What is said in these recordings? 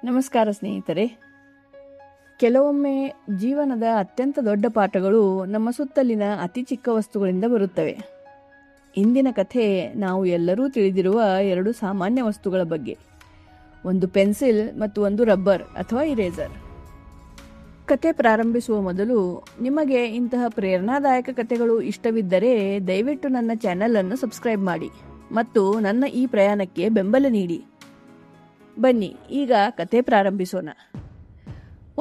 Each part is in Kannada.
ನಮಸ್ಕಾರ ಸ್ನೇಹಿತರೆ. ಕೆಲವೊಮ್ಮೆ ಜೀವನದ ಅತ್ಯಂತ ದೊಡ್ಡ ಪಾಠಗಳು ನಮ್ಮ ಸುತ್ತಲಿನ ಅತಿ ಚಿಕ್ಕ ವಸ್ತುಗಳಿಂದ ಬರುತ್ತವೆ. ಇಂದಿನ ಕಥೆ ನಾವು ಎಲ್ಲರೂ ತಿಳಿದಿರುವ ಎರಡು ಸಾಮಾನ್ಯ ವಸ್ತುಗಳ ಬಗ್ಗೆ, ಒಂದು ಪೆನ್ಸಿಲ್ ಮತ್ತು ಒಂದು ರಬ್ಬರ್ ಅಥವಾ ಇರೇಸರ್. ಕತೆ ಪ್ರಾರಂಭಿಸುವ ಮೊದಲು ನಿಮಗೆ ಇಂತಹ ಪ್ರೇರಣಾದಾಯಕ ಕಥೆಗಳು ಇಷ್ಟವಿದ್ದರೆ ದಯವಿಟ್ಟು ನನ್ನ ಚಾನೆಲ್ ಅನ್ನು ಸಬ್ಸ್ಕ್ರೈಬ್ ಮಾಡಿ ಮತ್ತು ನನ್ನ ಈ ಪ್ರಯಾಣಕ್ಕೆ ಬೆಂಬಲ ನೀಡಿ. ಬನ್ನಿ ಈಗ ಕತೆ ಪ್ರಾರಂಭಿಸೋಣ.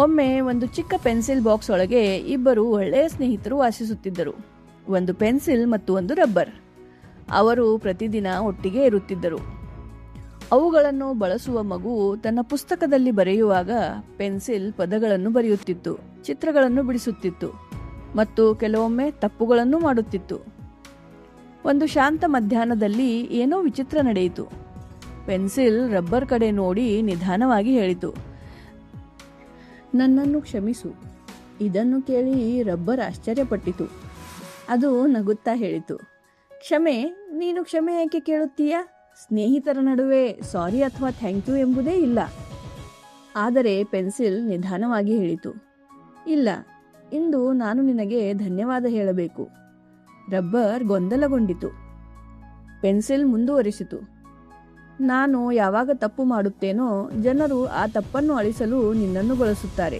ಒಮ್ಮೆ ಒಂದು ಚಿಕ್ಕ ಪೆನ್ಸಿಲ್ ಬಾಕ್ಸ್ ಒಳಗೆ ಇಬ್ಬರು ಒಳ್ಳೆಯ ಸ್ನೇಹಿತರು ವಾಸಿಸುತ್ತಿದ್ದರು. ಒಂದು ಪೆನ್ಸಿಲ್ ಮತ್ತು ಒಂದು ರಬ್ಬರ್. ಅವರು ಪ್ರತಿದಿನ ಒಟ್ಟಿಗೆ ಇರುತ್ತಿದ್ದರು. ಅವುಗಳನ್ನು ಬಳಸುವ ಮಗು ತನ್ನ ಪುಸ್ತಕದಲ್ಲಿ ಬರೆಯುವಾಗ ಪೆನ್ಸಿಲ್ ಪದಗಳನ್ನು ಬರೆಯುತ್ತಿತ್ತು, ಚಿತ್ರಗಳನ್ನು ಬಿಡಿಸುತ್ತಿತ್ತು ಮತ್ತು ಕೆಲವೊಮ್ಮೆ ತಪ್ಪುಗಳನ್ನು ಮಾಡುತ್ತಿತ್ತು. ಒಂದು ಶಾಂತ ಮಧ್ಯಾಹ್ನದಲ್ಲಿ ಏನೋ ವಿಚಿತ್ರ ನಡೆಯಿತು. ಪೆನ್ಸಿಲ್ ರಬ್ಬರ್ ಕಡೆ ನೋಡಿ ನಿಧಾನವಾಗಿ ಹೇಳಿತು, ನನ್ನನ್ನು ಕ್ಷಮಿಸು. ಇದನ್ನು ಕೇಳಿ ರಬ್ಬರ್ ಆಶ್ಚರ್ಯಪಟ್ಟಿತು. ಅದು ನಗುತ್ತಾ ಹೇಳಿತು, ಕ್ಷಮೆ? ನೀನು ಕ್ಷಮೆ ಏಕೆ ಕೇಳುತ್ತೀಯಾ? ಸ್ನೇಹಿತರ ನಡುವೆ ಸಾರಿ ಅಥವಾ ಥ್ಯಾಂಕ್ ಯು ಎಂಬುದೇ ಇಲ್ಲ. ಆದರೆ ಪೆನ್ಸಿಲ್ ನಿಧಾನವಾಗಿ ಹೇಳಿತು, ಇಲ್ಲ, ಇಂದು ನಾನು ನಿನಗೆ ಧನ್ಯವಾದ ಹೇಳಬೇಕು. ರಬ್ಬರ್ ಗೊಂದಲಗೊಂಡಿತು. ಪೆನ್ಸಿಲ್ ಮುಂದುವರಿಸಿತು, ನಾನು ಯಾವಾಗ ತಪ್ಪು ಮಾಡುತ್ತೇನೋ ಜನರು ಆ ತಪ್ಪನ್ನು ಅಳಿಸಲು ನಿನ್ನನ್ನು ಬಳಸುತ್ತಾರೆ.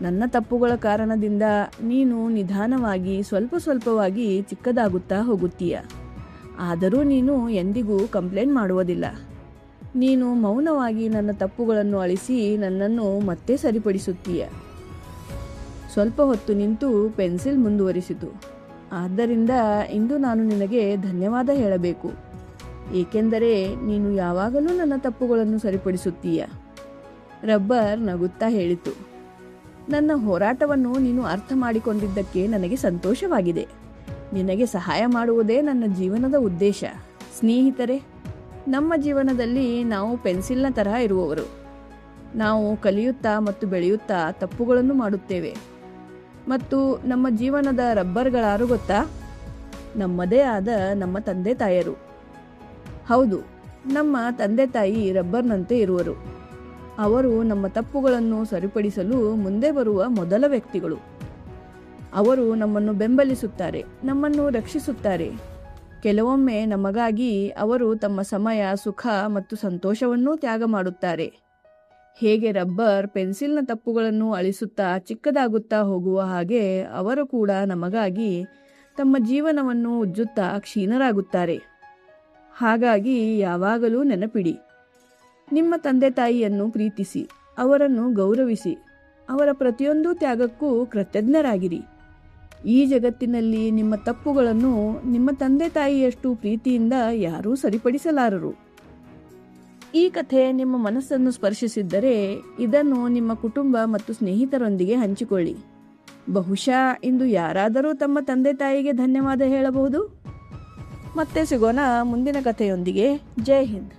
ನನ್ನ ತಪ್ಪುಗಳ ಕಾರಣದಿಂದ ನೀನು ನಿಧಾನವಾಗಿ ಸ್ವಲ್ಪವಾಗಿ ಚಿಕ್ಕದಾಗುತ್ತಾ ಹೋಗುತ್ತೀಯ. ಆದರೂ ನೀನು ಎಂದಿಗೂ ಕಂಪ್ಲೇಂಟ್ ಮಾಡುವುದಿಲ್ಲ. ನೀನು ಮೌನವಾಗಿ ನನ್ನ ತಪ್ಪುಗಳನ್ನು ಅಳಿಸಿ ನನ್ನನ್ನು ಮತ್ತೆ ಸರಿಪಡಿಸುತ್ತೀಯ. ಸ್ವಲ್ಪ ಹೊತ್ತು ನಿಂತು ಪೆನ್ಸಿಲ್ ಮುಂದುವರಿಸಿತು, ಆದ್ದರಿಂದ ಇಂದು ನಾನು ನಿನಗೆ ಧನ್ಯವಾದ ಹೇಳಬೇಕು, ಏಕೆಂದರೆ ನೀನು ಯಾವಾಗಲೂ ನನ್ನ ತಪ್ಪುಗಳನ್ನು ಸರಿಪಡಿಸುತ್ತೀಯ. ರಬ್ಬರ್ ನಗುತ್ತಾ ಹೇಳಿತು, ನನ್ನ ಹೋರಾಟವನ್ನು ನೀನು ಅರ್ಥ ಮಾಡಿಕೊಂಡಿದ್ದಕ್ಕೆ ನನಗೆ ಸಂತೋಷವಾಗಿದೆ. ನಿನಗೆ ಸಹಾಯ ಮಾಡುವುದೇ ನನ್ನ ಜೀವನದ ಉದ್ದೇಶ. ಸ್ನೇಹಿತರೆ, ನಮ್ಮ ಜೀವನದಲ್ಲಿ ನಾವು ಪೆನ್ಸಿಲ್ನ ತರಹ ಇರುವವರು. ನಾವು ಕಲಿಯುತ್ತಾ ಮತ್ತು ಬೆಳೆಯುತ್ತಾ ತಪ್ಪುಗಳನ್ನು ಮಾಡುತ್ತೇವೆ. ಮತ್ತು ನಮ್ಮ ಜೀವನದ ರಬ್ಬರ್ಗಳಾರು ಗೊತ್ತಾ? ನಮ್ಮದೇ ಆದ ನಮ್ಮ ತಂದೆ ತಾಯರು. ಹೌದು, ನಮ್ಮ ತಂದೆ ತಾಯಿ ರಬ್ಬರ್ನಂತೆ ಇರುವರು. ಅವರು ನಮ್ಮ ತಪ್ಪುಗಳನ್ನು ಸರಿಪಡಿಸಲು ಮುಂದೆ ಬರುವ ಮೊದಲ ವ್ಯಕ್ತಿಗಳು. ಅವರು ನಮ್ಮನ್ನು ಬೆಂಬಲಿಸುತ್ತಾರೆ, ನಮ್ಮನ್ನು ರಕ್ಷಿಸುತ್ತಾರೆ. ಕೆಲವೊಮ್ಮೆ ನಮಗಾಗಿ ಅವರು ತಮ್ಮ ಸಮಯ, ಸುಖ ಮತ್ತು ಸಂತೋಷವನ್ನೂ ತ್ಯಾಗ ಮಾಡುತ್ತಾರೆ. ಹೇಗೆ ರಬ್ಬರ್ ಪೆನ್ಸಿಲ್ನ ತಪ್ಪುಗಳನ್ನು ಅಳಿಸುತ್ತಾ ಚಿಕ್ಕದಾಗುತ್ತಾ ಹೋಗುವ ಹಾಗೆ ಅವರು ಕೂಡ ನಮಗಾಗಿ ತಮ್ಮ ಜೀವನವನ್ನು ಉಜ್ಜುತ್ತಾ ಕ್ಷೀಣರಾಗುತ್ತಾರೆ. ಹಾಗಾಗಿ ಯಾವಾಗಲೂ ನೆನಪಿಡಿ, ನಿಮ್ಮ ತಂದೆ ತಾಯಿಯನ್ನು ಪ್ರೀತಿಸಿ, ಅವರನ್ನು ಗೌರವಿಸಿ, ಅವರ ಪ್ರತಿಯೊಂದು ತ್ಯಾಗಕ್ಕೂ ಕೃತಜ್ಞರಾಗಿರಿ. ಈ ಜಗತ್ತಿನಲ್ಲಿ ನಿಮ್ಮ ತಪ್ಪುಗಳನ್ನು ನಿಮ್ಮ ತಂದೆ ತಾಯಿಯಷ್ಟು ಪ್ರೀತಿಯಿಂದ ಯಾರೂ ಸರಿಪಡಿಸಲಾರರು. ಈ ಕಥೆ ನಿಮ್ಮ ಮನಸ್ಸನ್ನು ಸ್ಪರ್ಶಿಸಿದ್ದರೆ ಇದನ್ನು ನಿಮ್ಮ ಕುಟುಂಬ ಮತ್ತು ಸ್ನೇಹಿತರೊಂದಿಗೆ ಹಂಚಿಕೊಳ್ಳಿ. ಬಹುಶಃ ಇಂದು ಯಾರಾದರೂ ತಮ್ಮ ತಂದೆ ತಾಯಿಗೆ ಧನ್ಯವಾದ ಹೇಳಬಹುದು. ಮತ್ತೆ ಸಿಗೋಣ ಮುಂದಿನ ಕಥೆಯೊಂದಿಗೆ. ಜೈ ಹಿಂದ್.